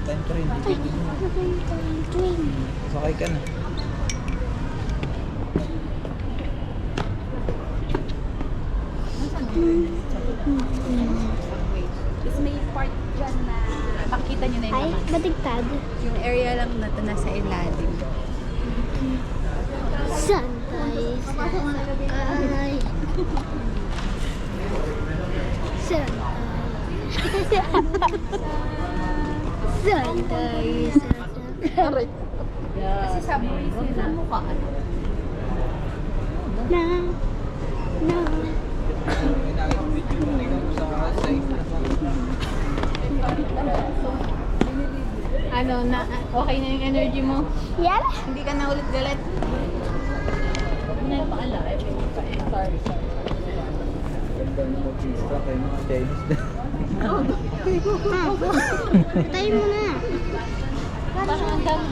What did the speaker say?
time train. Ay, nakay time train. Sakay ka na. Tapos may part dyan na makita nyo na yung Ay, laman. batigtad. Yung area lang na ito nasa ilalim. Saan tayo sasakay? Saan tayo sasakay? Kasi subway sila mukha. Na, na. May nakita video mo ikaw sa Ano, na, okay na yung energy mo? Yan? Hindi ka na ulit galit? Hindi na paala. Sorry. Ganda ng mag-istra kayo mga Chinese na. Tayo mo na. Parang ang dami